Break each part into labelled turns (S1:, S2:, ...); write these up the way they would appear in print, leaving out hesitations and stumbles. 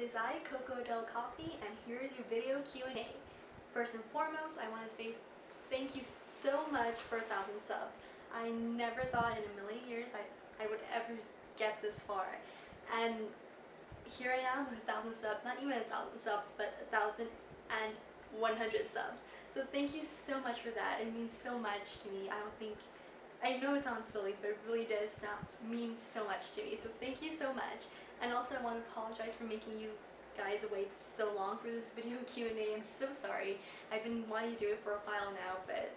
S1: is I, Coco Coffee, and here's your video Q&A. First and foremost, I want to say thank you so much for 1,000 subs. I never thought in a million years I would ever get this far. And here I am with 1,000 subs, not even 1,000 subs, but 1,100 subs. So thank you so much for that. It means so much to me. I know it sounds silly, but it really does mean so much to me. So thank you so much. And also I want to apologize for making you guys wait so long for this video Q&A. I'm so sorry. I've been wanting to do it for a while now, but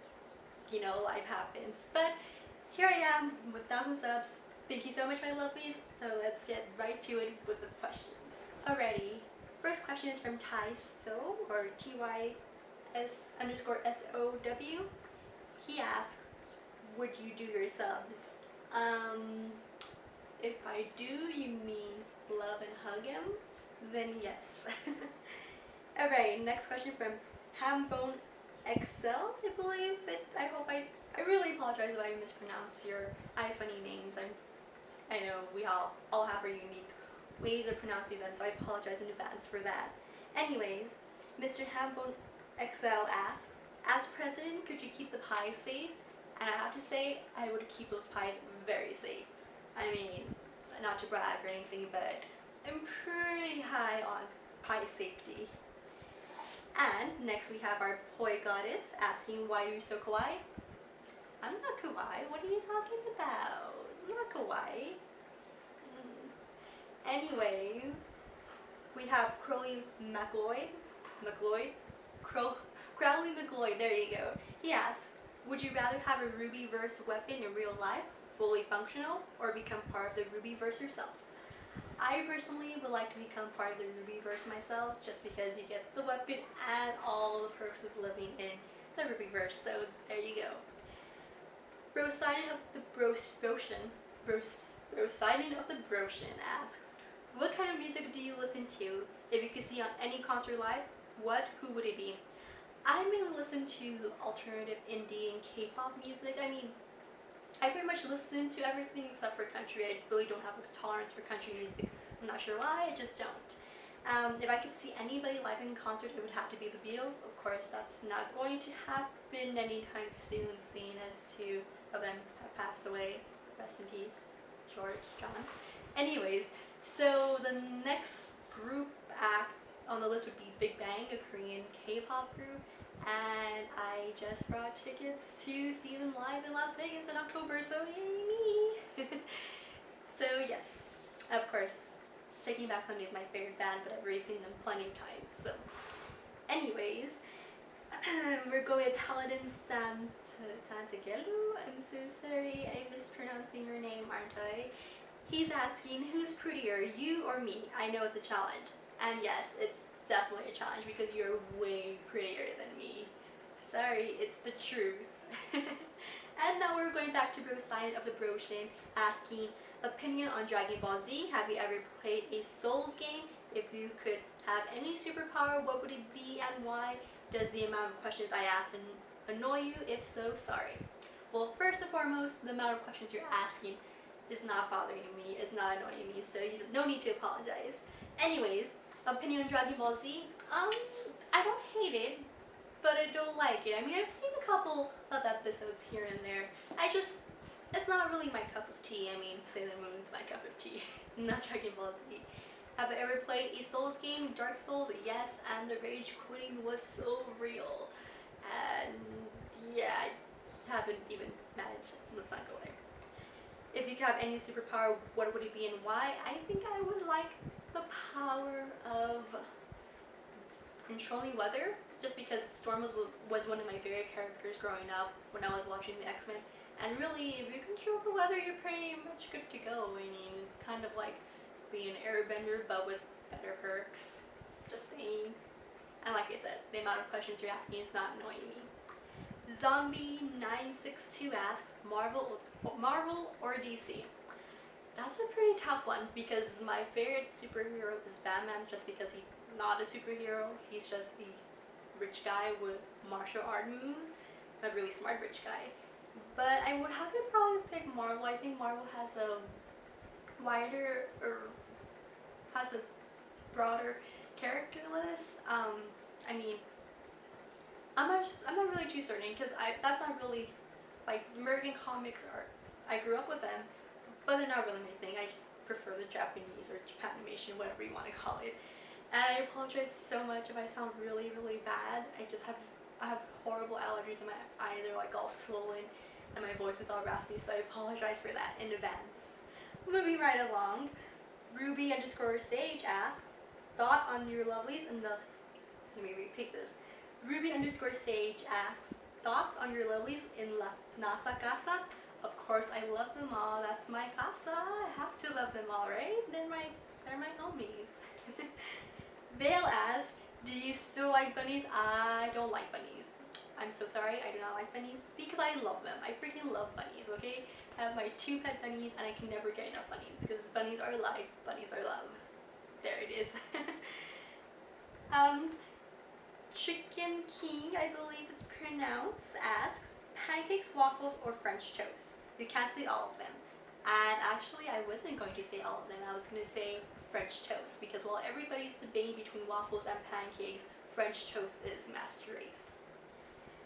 S1: you know, life happens. But here I am with 1,000 subs. Thank you so much, my lovelies. So let's get right to it with the questions. Alrighty, first question is from Ty-So, or TYS_SOW. He asks, would you do your subs? If I do, you mean love and hug him? Then yes. Alright, next question from Hambone XL, I believe. I really apologize if I mispronounce your iFunny names. I know we all have our unique ways of pronouncing them, so I apologize in advance for that. Anyways, Mr. Hambone XL asks, as president, could you keep the pies safe? And I have to say, I would keep those pies very safe. I mean, not to brag or anything, but I'm pretty high on pie safety. And next we have our poi goddess asking, why are you so kawaii? I'm not kawaii. What are you talking about? I'm not kawaii. Anyways, we have Crowley Crowley McLeod, there you go. He asks, would you rather have a Rubyverse weapon in real life, fully functional, or become part of the Rubyverse yourself? I personally would like to become part of the Rubyverse myself, just because you get the weapon and all the perks of living in the Rubyverse, so there you go. Brosidon of the Broshin asks, what kind of music do you listen to? If you could see on any concert live, who would it be? I mainly listen to alternative indie and K-pop music. I mean, I pretty much listen to everything except for country. I really don't have a tolerance for country music. I'm not sure why, I just don't. If I could see anybody live in concert, it would have to be the Beatles. Of course, that's not going to happen anytime soon, seeing as two of them have passed away. Rest in peace, George, John. Anyways, so the next group act on the list would be Big Bang, a Korean K-pop group, and I just brought tickets to see them live in Las Vegas in October, so yay me! So yes, of course, Taking Back Sunday is my favorite band, but I've already seen them plenty of times, so. Anyways, we're going with Paladin Santagelu. I'm so sorry, I'm mispronouncing your name, aren't I? He's asking, who's prettier, you or me? I know it's a challenge. And yes, it's definitely a challenge because you're way prettier than me. Sorry, it's the truth. And now we're going back to Brosidon of the Broshin asking, opinion on Dragon Ball Z. Have you ever played a Souls game? If you could have any superpower, what would it be and why? Does the amount of questions I ask annoy you? If so, sorry. Well, first and foremost, the amount of questions you're asking is not bothering me, it's not annoying me, so no need to apologize. Anyways, opinion on Dragon Ball Z, I don't hate it, but I don't like it. I mean, I've seen a couple of episodes here and there. It's not really my cup of tea. I mean, Sailor Moon's my cup of tea, not Dragon Ball Z. Have I ever played a Souls game? Dark Souls, yes, and the rage quitting was so real. And yeah, I haven't even managed, let's not go there. If you could have any superpower, what would it be and why? I think I would like the power of controlling weather, just because Storm was one of my favorite characters growing up when I was watching the X-Men. And really, if you control the weather, you're pretty much good to go. I mean, kind of like being an airbender, but with better perks. Just saying. And like I said, the amount of questions you're asking is not annoying me. Zombie962 asks, Marvel or DC? That's a pretty tough one because my favorite superhero is Batman, just because he's not a superhero, he's just the rich guy with martial art moves, a really smart rich guy. But I would have to probably pick Marvel. I think Marvel has a wider, or has a broader character list. I mean, I'm not really too certain because that's not really like American comics are. I grew up with them, but they're not really my thing. I prefer the Japanese or Japanimation, whatever you want to call it. And I apologize so much if I sound really, really bad. I have horrible allergies and my eyes are like all swollen and my voice is all raspy, so I apologize for that in advance. Moving right along, Ruby underscore Sage asks, thought on your lovelies in the, let me repeat this. Ruby underscore Sage asks, thoughts on your lovelies in La Nasa Casa? Of course, I love them all. That's my casa. I have to love them all, right? They're my homies. Vale asks, do you still like bunnies? I don't like bunnies. I'm so sorry, I do not like bunnies because I love them. I freaking love bunnies, okay? I have my 2 pet bunnies and I can never get enough bunnies because bunnies are life, bunnies are love. There it is. Chicken King, I believe it's pronounced, asks, pancakes, waffles, or French toast? You can't say all of them. And actually, I wasn't going to say all of them. I was going to say French toast because while everybody's debating between waffles and pancakes, French toast is master race.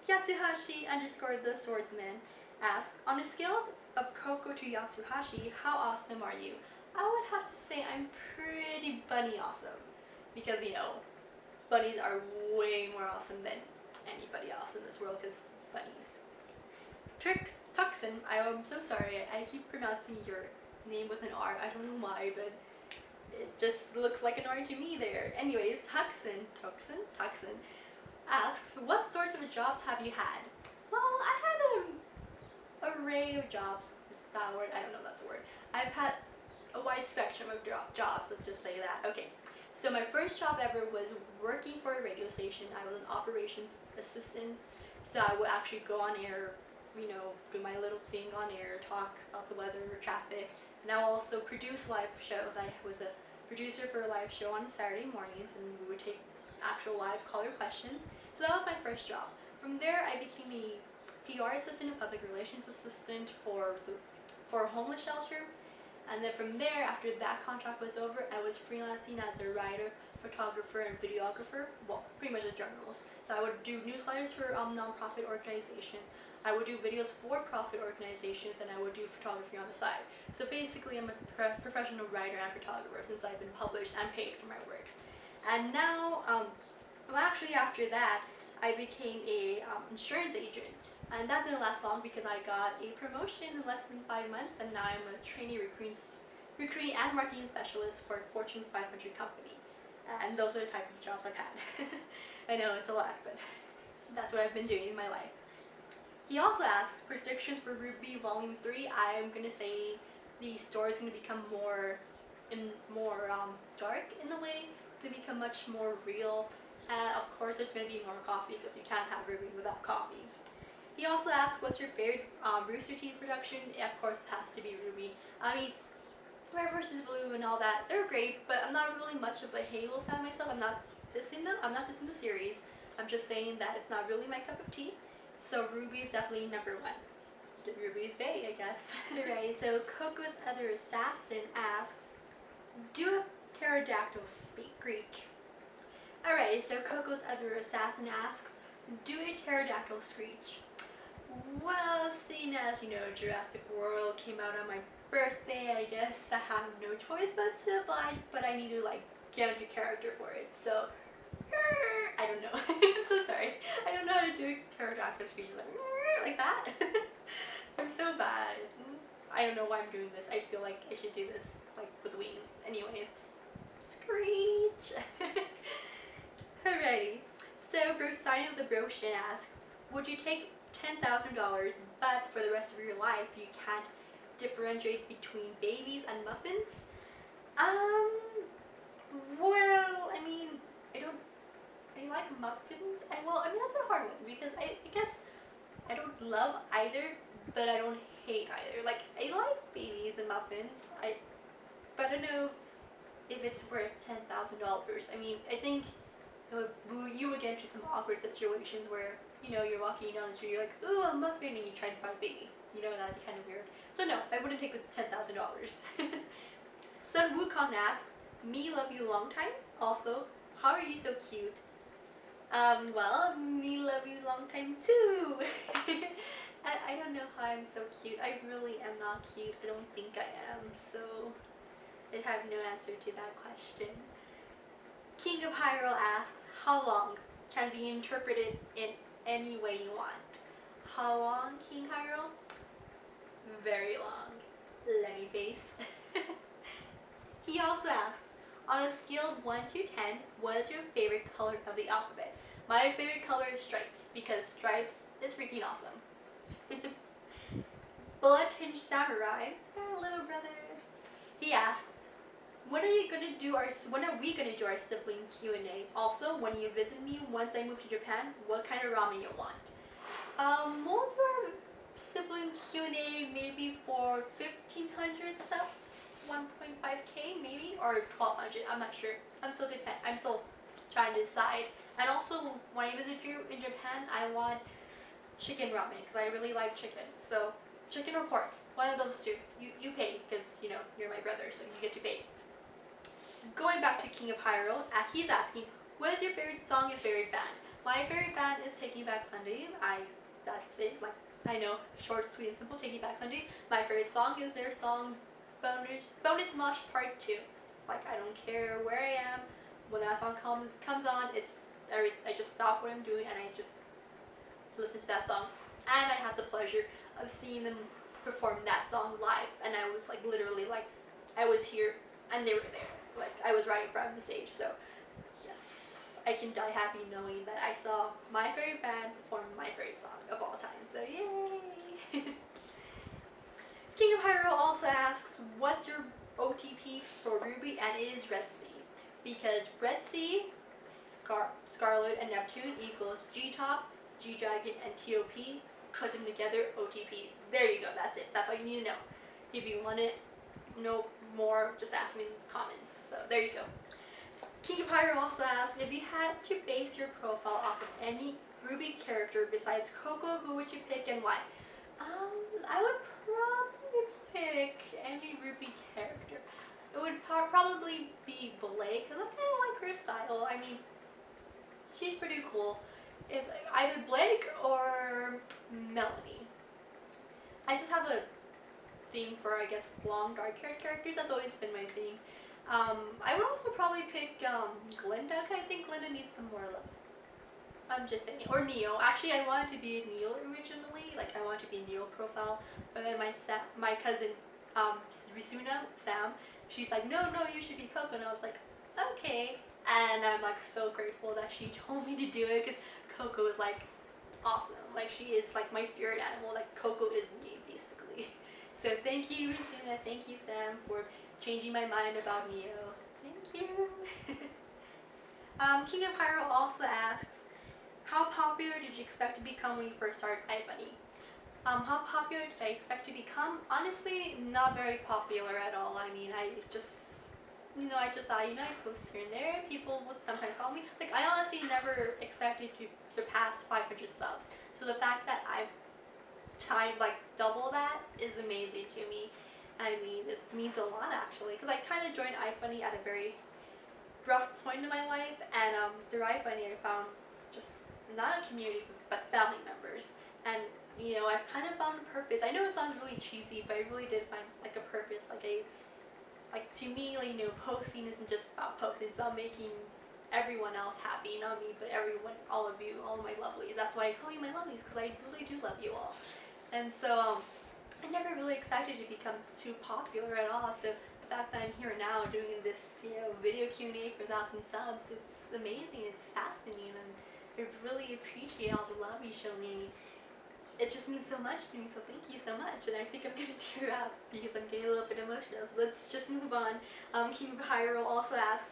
S1: Yatsuhashi underscore the swordsman asks, on a scale of Coco to Yatsuhashi, how awesome are you? I would have to say I'm pretty bunny awesome because, you know, bunnies are way more awesome than anybody else in this world because bunnies. Tuxin, I am so sorry, I keep pronouncing your name with an R. I don't know why, but it just looks like an R to me there. Anyways, Tuxin asks, what sorts of jobs have you had? Well, I had an array of jobs. Is that a word? I don't know if that's a word. I've had a wide spectrum of jobs, let's just say that. Okay, so my first job ever was working for a radio station. I was an operations assistant, so I would actually go on air, you know, do my little thing on air, talk about the weather, traffic, and I also produce live shows. I was a producer for a live show on Saturday mornings, and we would take actual live caller questions. So that was my first job. From there, I became a PR assistant, a public relations assistant for a homeless shelter. And then from there, after that contract was over, I was freelancing as a writer, photographer, and videographer. Well, pretty much a journalist. So I would do newsletters for non-profit organizations. I would do videos for profit organizations, and I would do photography on the side. So basically, I'm a professional writer and photographer since I've been published and paid for my works. And now, well, actually after that, I became a insurance agent. And that didn't last long because I got a promotion in less than 5 months, and now I'm a trainee recruiting and marketing specialist for a Fortune 500 company. And those are the type of jobs I've had. I know it's a lot, but that's what I've been doing in my life. He also asks predictions for Ruby Volume 3. I'm gonna say the story is gonna become more dark in a way, to become much more real. And of course, there's gonna be more coffee because you can't have Ruby without coffee. He also asks, what's your favorite Rooster Teeth production? Of course, it has to be Ruby. I mean, Red vs. Blue and all that, they're great, but I'm not really much of a Halo fan myself. I'm not just in the series. I'm just saying that it's not really my cup of tea. So Ruby is definitely number 1. Ruby's Bay, I guess. Alright, so Coco's other assassin asks, do a pterodactyl screech? Alright, so Coco's other assassin asks, do a pterodactyl screech? Well, seeing as, you know, Jurassic World came out on my birthday, I guess I have no choice but to oblige, but I need to, like, get into character for it, so, I don't know. I'm so sorry. I don't know how to do a pterodactyl screech, like that. I'm so bad. I don't know why I'm doing this. I feel like I should do this, like, with wings. Anyways, screech. Alrighty. So, Brosine of the Broshin asks, would you take $10,000, but for the rest of your life you can't differentiate between babies and muffins? Well, I mean, I like muffins. Well, I mean, that's a hard one because I guess I don't love either, but I don't hate either. Like, I like babies and muffins, but I don't know if it's worth $10,000. I mean, I think you would get into some awkward situations where, you know, you're walking down the street, you're like, ooh, a muffin, and you try to buy a baby. You know, that'd be kind of weird. So no, I wouldn't take the $10,000. Sun Wukong asks, Me love you long time. Also, how are you so cute? Well, me love you long time too. I don't know how I'm so cute. I really am not cute. I don't think I am. So I have no answer to that question. King of Hyrule asks, how long can be interpreted in any way you want? How long, King Hyrule? Very long. Let me face. He also asks, on a scale of 1 to 10, what is your favorite color of the alphabet? My favorite color is stripes, because stripes is freaking awesome. Blood Tinged Samurai, little brother. He asks, when are we gonna do our sibling Q&A? Also, when you visit me once I move to Japan, what kind of ramen you want? We'll do our sibling Q&A maybe for 1,500 subs, 1.5k maybe, or 1,200. I'm not sure. I'm still trying to decide. And also, when I visit you in Japan, I want chicken ramen because I really like chicken. So chicken or pork, one of those two. You pay because you're my brother, so you get to pay. Going back to King of Hyrule, he's asking, what is your favorite song and favorite band? My favorite band is Taking Back Sunday. That's it. Like, I know, short, sweet, and simple. Taking Back Sunday. My favorite song is their song Bonus Mosh Part 2. Like, I don't care where I am. When that song comes on, I just stop what I'm doing and I just listen to that song. And I had the pleasure of seeing them perform that song live, and I was like literally like I was here and they were there. Like I was right in front of the stage. So yes, I can die happy knowing that I saw my favorite band perform my favorite song of all time. So yay! King of Hyrule also asks, what's your OTP for Ruby? And it is Red Sea. Because Red Sea, Scarlet, and Neptune equals G-Top, G-Dragon, and TOP. Put them together, OTP. There you go, that's it. That's all you need to know. If you want to know more, just ask me in the comments. So there you go. King of Hyrule also asks, if you had to base your profile off of any Ruby character besides Coco, who would you pick and why? I would probably pick any Ruby character. It would probably be Blake, because I kind of like her style. I mean, she's pretty cool. It's either Blake or Melanie. I just have a thing for, I guess, long, dark-haired characters. That's always been my thing. I would also probably pick Glinda, because I think Glinda needs some more love. I'm just saying. Or Neo. Actually, I wanted to be a Neo originally. Like, I wanted to be a Neo profile. But then my cousin, Risuna, Sam, she's like, no, you should be Coco. And I was like, okay. And I'm like so grateful that she told me to do it, because Coco is like awesome. Like, she is like my spirit animal. Like, Coco is me, basically. So thank you, Risuna. Thank you, Sam, for changing my mind about Neo. Thank you. King of Hyrule also asks, how popular did you expect to become when you first started iFunny? How popular did I expect to become? Honestly, not very popular at all. I mean, I just thought, I post here and there, people would sometimes call me. Like, I honestly never expected to surpass 500 subs. So the fact that I've like double that is amazing to me. I mean, it means a lot actually, because I kind of joined iFunny at a very rough point in my life, and through iFunny I found just not a community but family members, and I've kind of found a purpose. I know it sounds really cheesy, but I really did find like a purpose. Like to me, like, posting isn't just about posting. It's about making everyone else happy, not me, but everyone, all of you, all of my lovelies. That's why I call you my lovelies, because I really do love you all. And so I never really expected to become too popular at all. So the fact that I'm here now doing this, video Q&A for 1,000 subs, it's amazing. It's fascinating, and I really appreciate all the love you show me. It just means so much to me, so thank you so much. And I think I'm gonna tear up because I'm getting a little bit emotional. So let's just move on. King of Hyrule also asks,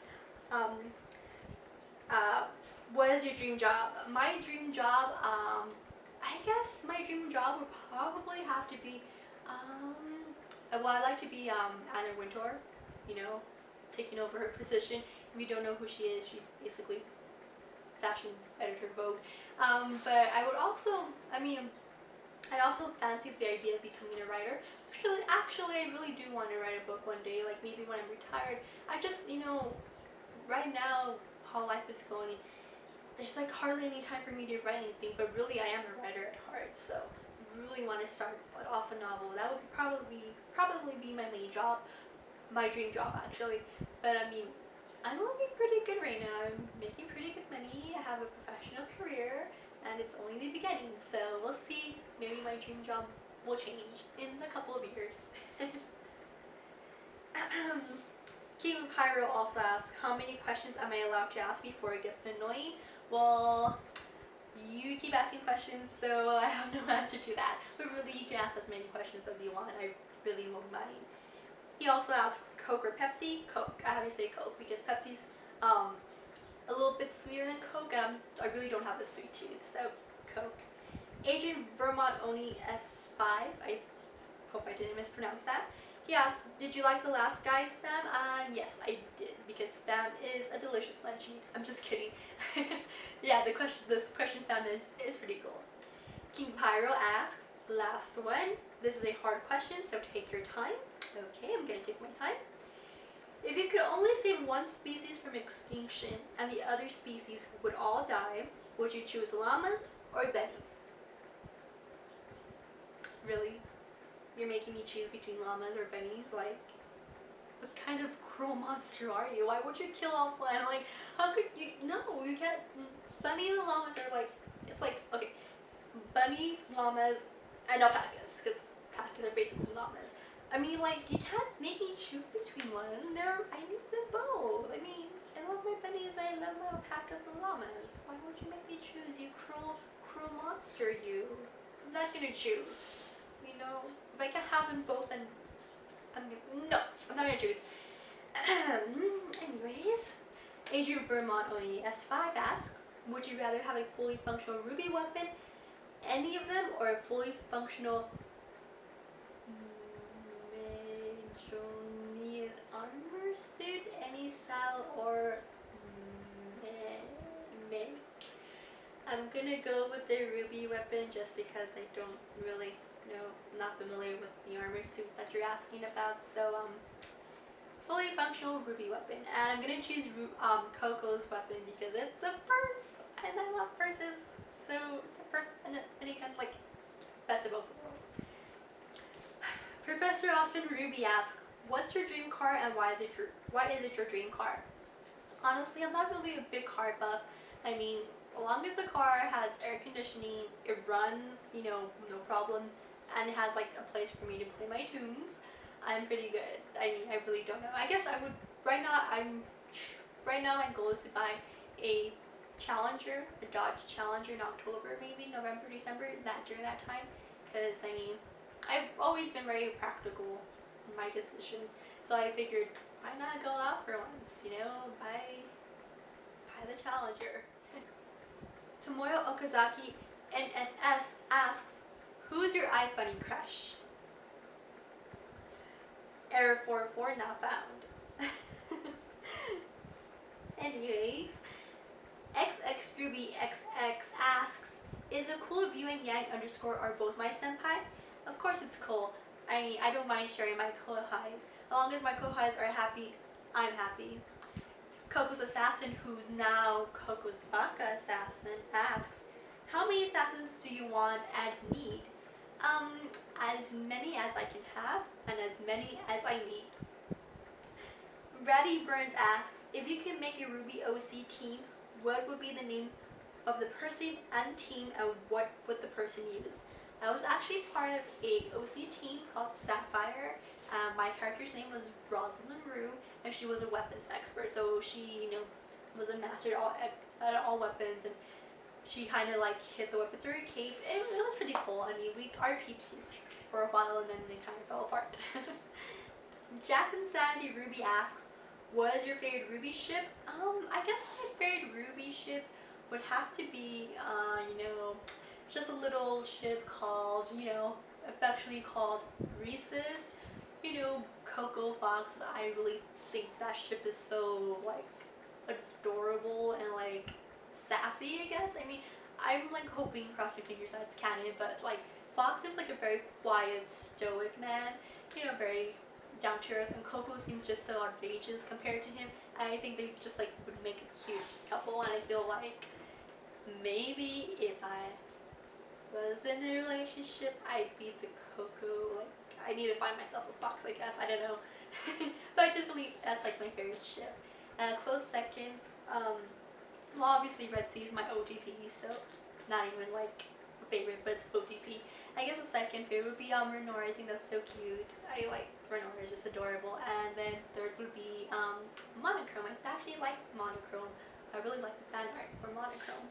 S1: what is your dream job? My dream job, I guess my dream job would probably have to be, well, I'd like to be Anna Wintour, taking over her position. If you don't know who she is, she's basically fashion editor Vogue. But I would also, I also fancied the idea of becoming a writer. Actually, I really do want to write a book one day. Like maybe when I'm retired. I just, right now, how life is going, there's like hardly any time for me to write anything. But really, I am a writer at heart. So, really want to start off a novel. That would probably be my main job, my dream job actually. But I mean, I'm looking pretty good right now. I'm making pretty good money. I have a professional career, and it's only the beginning. So we'll see. Maybe my dream job will change in a couple of years. King Pyro also asks, how many questions am I allowed to ask before it gets annoying? Well, you keep asking questions, so I have no answer to that. But really, you can ask as many questions as you want. I really won't mind. He also asks Coke or Pepsi. Coke. I have to say Coke because Pepsi's a little bit sweeter than Coke, and I really don't have a sweet tooth, so Coke. Agent Vermont Oni S5. I hope I didn't mispronounce that. He asked, did you like the last guy's spam? Yes, I did, because spam is a delicious lunch meat. I'm just kidding. Yeah, this question spam is pretty cool. King Pyro asks, last one. This is a hard question, so take your time. Okay, I'm gonna take my time. If you could only save one species from extinction and the other species would all die, would you choose llamas or bunnies? Really? You're making me choose between llamas or bunnies? Like, what kind of cruel monster are you? Why would you kill off one? Like, how could you? No, you can't. Bunnies and llamas are like, it's like, okay, bunnies, llamas, and alpacas, because alpacas are basically llamas. I mean, like, you can't make me choose between one. I need them both. I mean, I love my bunnies, I love my alpacas and llamas. Why would you make me choose, you cruel monster, you? I'm not gonna choose. If I can have them both, then no, I'm not gonna choose. Anyways, Adrian Vermont OE S5 asks, would you rather have a fully functional ruby weapon, any of them, or a fully functional Majonian armor suit, any style, or make? I'm gonna go with the ruby weapon just because I don't really know, I'm not familiar with the armor suit that you're asking about. So fully functional ruby weapon, and I'm gonna choose Coco's weapon because it's a purse, and I love purses. So it's a purse and any kind of like best of both worlds. Professor Osmond Ruby asks, what's your dream car and why is it your dream car? Honestly, I'm not really a big car buff. I mean, as long as the car has air conditioning, it runs, no problem, and it has like a place for me to play my tunes, I'm pretty good. I mean, I really don't know. I guess I would, right now my goal is to buy a Challenger, a Dodge Challenger in October, maybe November, December, during that time, because I mean, I've always been very practical in my decisions, so I figured, why not go out for once, buy the Challenger. Tomoyo Okazaki NSS asks, who's your iFunny crush? Error 44 not found. Anyways, XXRubyXX asks, is it cool if you and Yang underscore are both my senpai? Of course it's cool. I don't mind sharing my kohais. As long as my kohais are happy, I'm happy. Coco's Assassin, who's now Coco's Baka Assassin, asks, how many assassins do you want and need? As many as I can have, and as many as I need. Brady Burns asks, if you can make a Ruby OC team, what would be the name of the person and team, and what would the person use? I was actually part of a OC team called Sapphire. My character's name was Rosalind Rue, and she was a weapons expert. So she, was a master at all weapons, and she kind of like hit the weapons through her cape. It was pretty cool. I mean, we RP'd for a while, and then they kind of fell apart. Jack and Sandy Ruby asks, what is your favorite Ruby ship? I guess my favorite Ruby ship would have to be, just a little ship called, affectionately called Reese's. Coco Fox. I really think that ship is so, like, adorable and, like, sassy, I guess. I mean, I'm, like, hoping cross your fingers that it's canon, but, like, Fox seems like a very quiet, stoic man, you know, very down to earth, and Coco seems just so outrageous compared to him. And I think they just like would make a cute couple, and I feel like maybe if I was in a relationship, I'd be the Coco. Like, I need to find myself a fox, I guess. I don't know. But I just believe that's like my favorite ship. Close second, well, obviously Red Sea is my OTP, so not even like a favorite, but it's OTP. I guess a second favorite would be Renor. I think that's so cute. I like Renor, is just adorable. And then third would be Monochrome. I actually like Monochrome. I really like the fan art for Monochrome.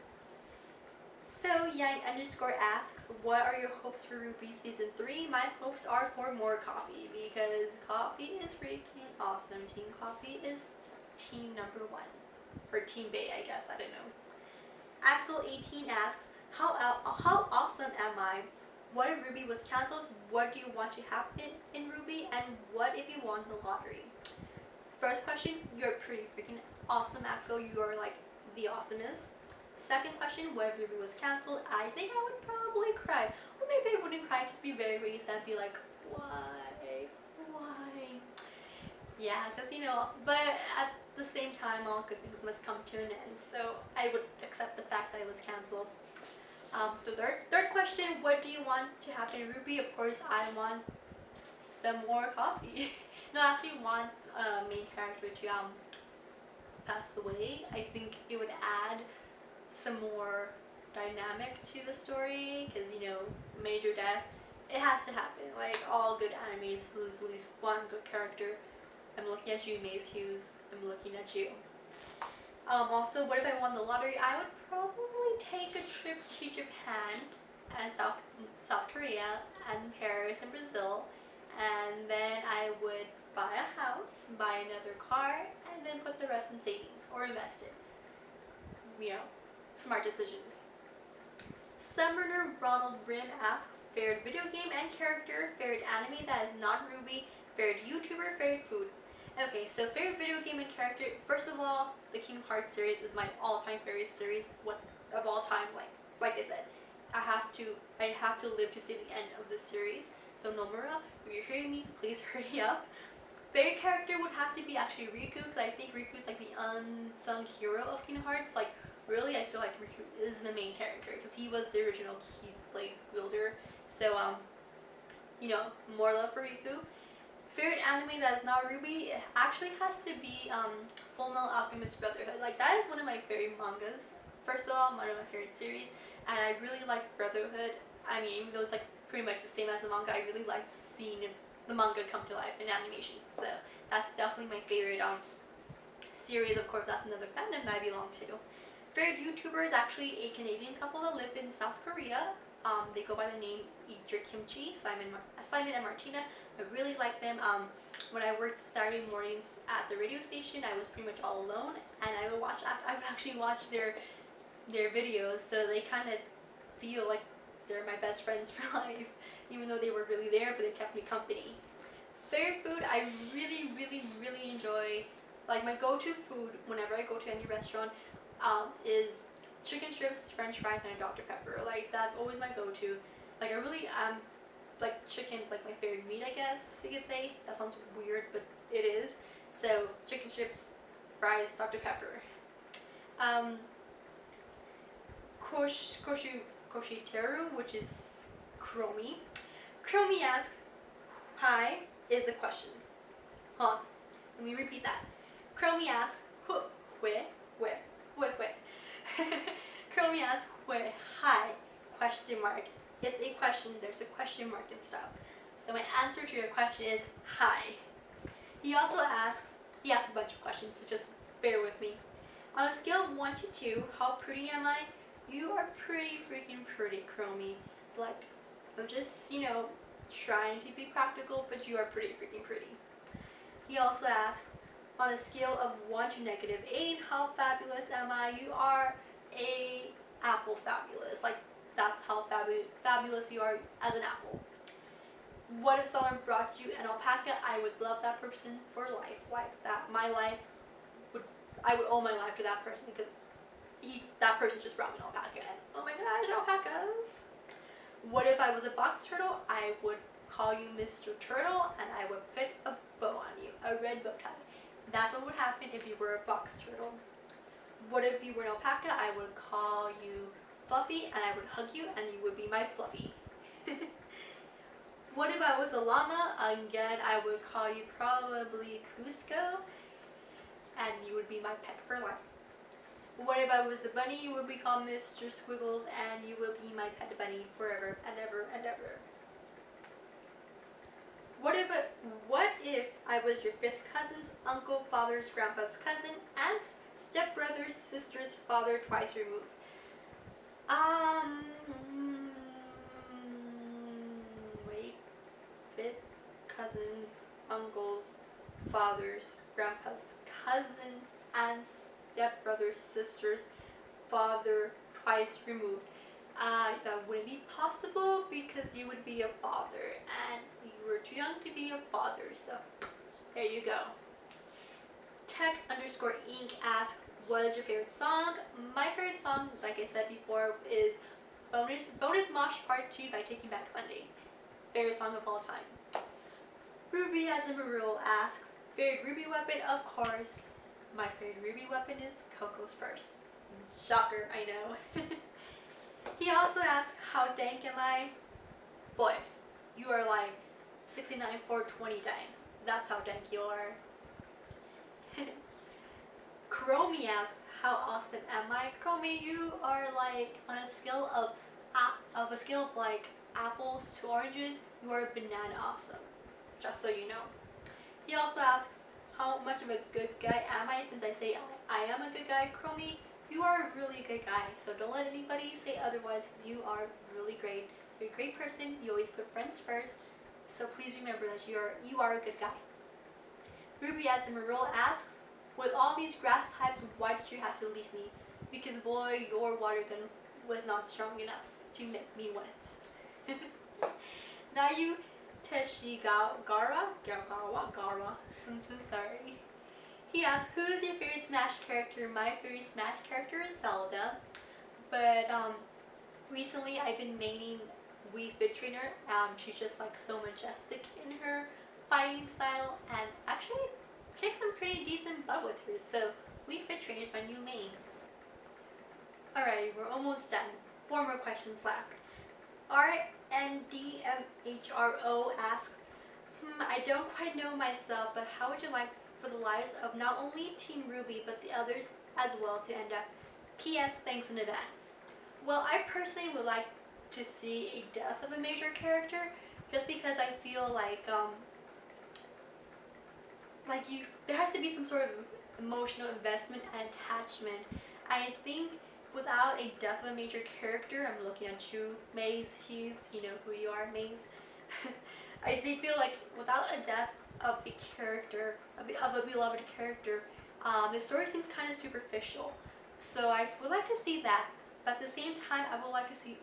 S1: So Yang underscore asks, what are your hopes for RWBY season 3? My hopes are for more coffee, because coffee is freaking awesome. Team Coffee is team number 1. Or Team Bay, I guess, I don't know. Axel18 asks, how awesome am I? What if RWBY was cancelled? What do you want to happen in RWBY? And what if you won the lottery? First question, you're pretty freaking awesome, Axel. You are like the awesomest. Second question, what if RWBY was cancelled? I think I would probably cry. Or maybe I wouldn't cry, just be very sad and be like, why? Why? Yeah, because you know, but at the same time, all good things must come to an end. So I would accept the fact that it was cancelled. The third question, what do you want to happen in RWBY? Of course, I want some more coffee. No, I actually want main character to pass away. I think it would add some more dynamic to the story, because you know, major death, it has to happen. Like all good animes lose at least one good character. I'm looking at you, Maze Hughes. I'm looking at you. Also, what if I won the lottery? I would probably take a trip to Japan and South Korea and Paris and Brazil, and then I would buy a house, buy another car, and then put the rest in savings or invest it. You know, smart decisions. Summoner Ronald Rim asks, favorite video game and character, favorite anime that is not RWBY, favorite YouTuber, favorite food. Okay, so favorite video game and character. First of all, the Kingdom Hearts series is my all-time favorite series of all time. Like I said, I have to live to see the end of this series. So Nomura, if you're hearing me, please hurry up. Favorite character would have to be actually Riku, because I think Riku is like the unsung hero of Kingdom Hearts. Like really, I feel like Riku is the main character because he was the original Keyblade wielder. So you know, more love for Riku. Favorite anime that is not RWBY, it actually has to be Fullmetal Alchemist Brotherhood. Like that is one of my favorite mangas. First of all, one of my favorite series, and I really like Brotherhood. I mean, even though it's like pretty much the same as the manga, I really liked seeing the manga come to life in animations. So that's definitely my favorite series. Of course, that's another fandom that I belong to. Favorite YouTuber is actually a Canadian couple that live in South Korea. They go by the name Eat Your Kimchi, Simon and Martina. I really like them. When I worked Saturday mornings at the radio station, I was pretty much all alone, and I would actually watch their videos, so they kind of feel like they're my best friends for life, even though they were really there, but they kept me company. Favorite food, I really, really, really enjoy, like my go-to food whenever I go to any restaurant is chicken strips, french fries, and a Dr. Pepper. Like that's always my go-to. Like I really like chicken's like my favorite meat, I guess you could say. That sounds weird, but it is. So chicken strips, fries, Dr. Pepper. Koshiteru, which is Chromie. Chromie asks, hi is the question. Hold on, let me repeat that. Chromie asks, where? Chromie asks, where? Hi, question mark. It's a question, there's a question mark and stuff. So my answer to your question is hi. He also asks, he asks a bunch of questions, so just bear with me. On a scale of 1 to 2, how pretty am I? You are pretty freaking pretty, Chromie. Like, I'm just, you know, trying to be practical, but you are pretty freaking pretty. He also asks, on a scale of 1 to -8, how fabulous am I? You are a apple fabulous. Like, that's how fabulous you are as an apple. What if someone brought you an alpaca? I would love that person for life. Like that, I would owe my life to that person, because that person just brought me an alpaca. And oh my gosh, alpacas! What if I was a box turtle? I would call you Mr. Turtle and I would put a bow on you, a red bow tie. That's what would happen if you were a box turtle. What if you were an alpaca? I would call you Fluffy and I would hug you and you would be my Fluffy. What if I was a llama? Again, I would call you probably Cusco and you would be my pet for life. What if I was a bunny? You would be called Mr. Squiggles and you would be my pet bunny forever and ever and ever. What if I was your fifth cousin's uncle, father's, grandpa's cousin, aunt, stepbrother's, sister's father twice removed? Um, Wait, fifth cousins, uncles, fathers, grandpas, cousins, aunts, stepbrothers, sisters, father twice removed. That wouldn't be possible because you would be a father and you were too young to be a father, so there you go. Tech_Inc asks, what is your favorite song? My favorite song, like I said before, is Bonus Mosh Part 2 by Taking Back Sunday. Favorite song of all time. Ruby as a Marule asks, favorite Ruby weapon? Of course, my favorite Ruby weapon is Coco's purse. Shocker, I know. He also asks, how dank am I? Boy, you are like 69 420 dank. That's how dank you are. Chromie asks, how awesome am I? Chromie, you are like on a scale of like apples to oranges, you are banana awesome. Just so you know. He also asks, how much of a good guy am I? Since I say I am a good guy, Chromie, you are a really good guy. So don't let anybody say otherwise because you are really great. You're a great person. You always put friends first. So please remember that you are a good guy. Ruby as a Marule asks, with all these grass types, why did you have to leave me? Because boy, your water gun was not strong enough to make me wet. Nayu Gara, I'm so sorry. He asks, who is your favorite Smash character? My favorite Smash character is Zelda, but recently I've been maining Wii Fit Trainer. She's just like so majestic in her fighting style and actually kick some pretty decent butt with her. So Wii Fit Trainer is my new main. Alright, we're almost done. 4 more questions left. RNDMHRO asks, I don't quite know myself, but how would you like for the lives of not only Team Ruby but the others as well to end up? P.S. Thanks in advance. Well, I personally would like to see a death of a major character, just because I feel like there has to be some sort of emotional investment and attachment. I think without a death of a major character, I'm looking at you, Maze Hughes, you know who you are, Maze. I feel like without a death of a character, of a beloved character, the story seems kind of superficial. So I would like to see that, but at the same time, I would like to see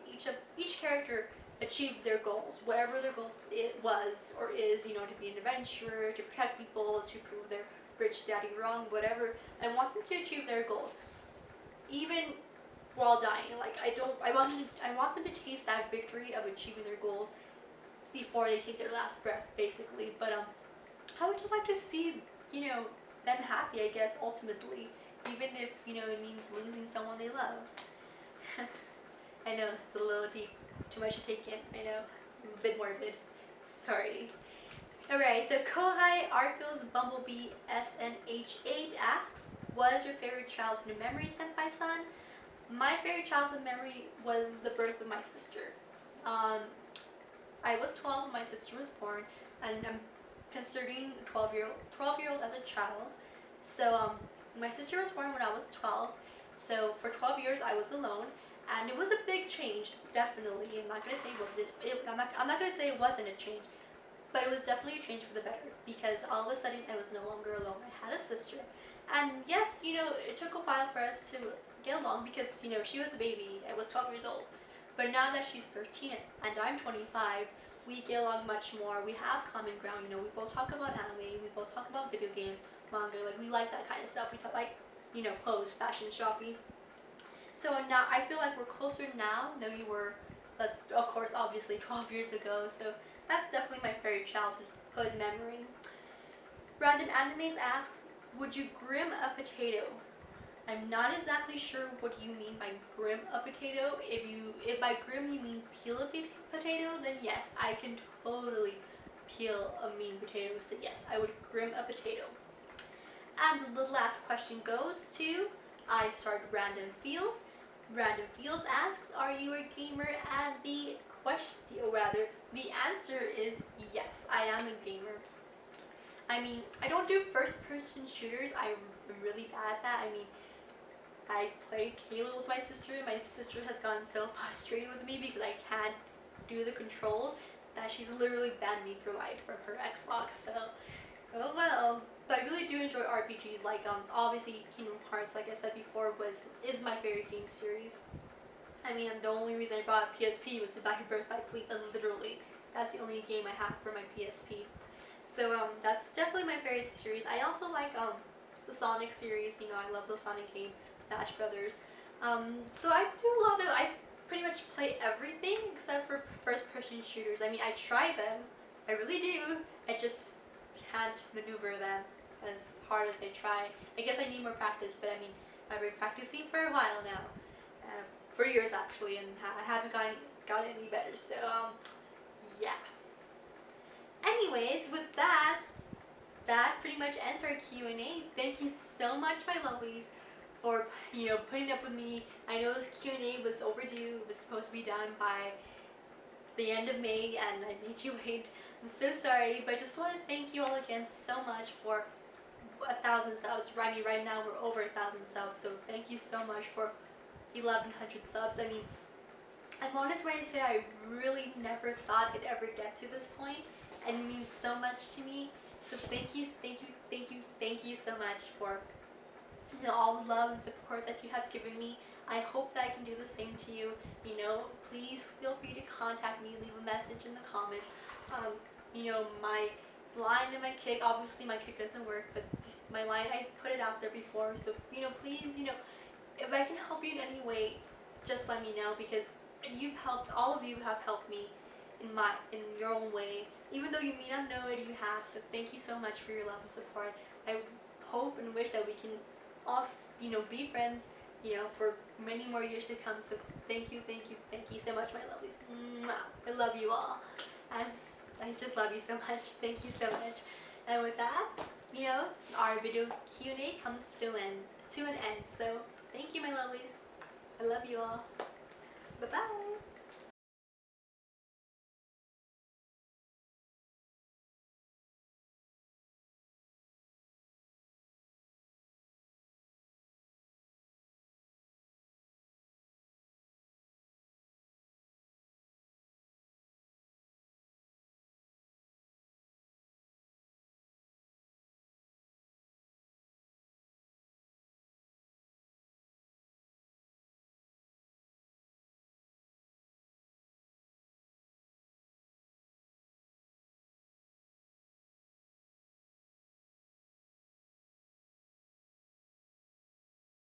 S1: each character achieve their goals, whatever their goals it was or is, to be an adventurer, to protect people, to prove their rich daddy wrong, whatever. I want them to achieve their goals, even while dying. Like I want them to taste that victory of achieving their goals before they take their last breath, basically. But I would just like to see, them happy, I guess, ultimately, even if it means losing someone they love. I know it's a little deep, too much to take in. I know, I'm a bit morbid. Sorry. Alright, so Kohai Arcos Bumblebee SNH8 asks, what is your favorite childhood memory, Senpai-san? My favorite childhood memory was the birth of my sister. I was 12 when my sister was born, and I'm considering 12-year-old as a child. So my sister was born when I was 12. So for 12 years I was alone, and it was a big change, definitely. I'm not gonna say it wasn't. I'm not gonna say it wasn't a change, but it was definitely a change for the better because all of a sudden I was no longer alone. I had a sister, and yes, it took a while for us to get along because she was a baby. I was 12 years old, but now that she's 13 and I'm 25, we get along much more. We have common ground. We both talk about anime. We both talk about video games, manga. Like we like that kind of stuff. We talk like clothes, fashion, shopping. So now I feel like we're closer now than we were That's of course obviously 12 years ago, so that's definitely my favorite childhood memory. Random Animes asks, would you grim a potato? I'm not exactly sure what you mean by grim a potato. If by grim you mean peel a potato, then yes, I can totally peel a mean potato. So yes, I would grim a potato. And the last question goes to I start Random Feels. Random Feels asks, are you a gamer? And the question, or rather, the answer is yes, I am a gamer. I mean, I don't do first-person shooters. I'm really bad at that. I mean, I played Halo with my sister. My sister has gotten so frustrated with me because I can't do the controls that she's literally banned me for life from her Xbox. So, oh well. But I really do enjoy RPGs. Like obviously Kingdom Hearts, like I said before, is my favorite game series. I mean, the only reason I bought a PSP was to buy Birth by Sleep, and literally, that's the only game I have for my PSP. So that's definitely my favorite series. I also like the Sonic series. You know, I love those Sonic games, Smash Brothers. So I pretty much play everything except for first-person shooters. I mean, I try them, I really do. I just can't maneuver them as hard as I try. I guess I need more practice, but I mean, I've been practicing for a while now, for years actually, and I haven't gotten any better. So yeah. Anyways, with that pretty much ends our Q&A. Thank you so much, my lovelies, for putting up with me. I know this Q&A was overdue. It was supposed to be done by the end of May, and I made you wait. I'm so sorry, but I just want to thank you all again so much for 1,000 subs. I mean, right now we're over 1,000 subs, so thank you so much for 1,100 subs. I mean, I'm honest when I say I really never thought I'd ever get to this point, and it means so much to me. So thank you, thank you, thank you, thank you so much for all the love and support that you have given me. I hope that I can do the same to you. Please feel free to contact me, leave a message in the comments. My line and my kick, obviously my kick doesn't work, but my line, I put it out there before. So, please, if I can help you in any way, just let me know, because all of you have helped me in your own way. Even though you may not know it, you have. So thank you so much for your love and support. I hope and wish that we can all, be friends, for many more years to come. So thank you, thank you, thank you so much, my lovelies. Mwah. I love you all. And I just love you so much. Thank you so much. And with that, our video Q&A comes to an end. So thank you, my lovelies. I love you all. Bye-bye.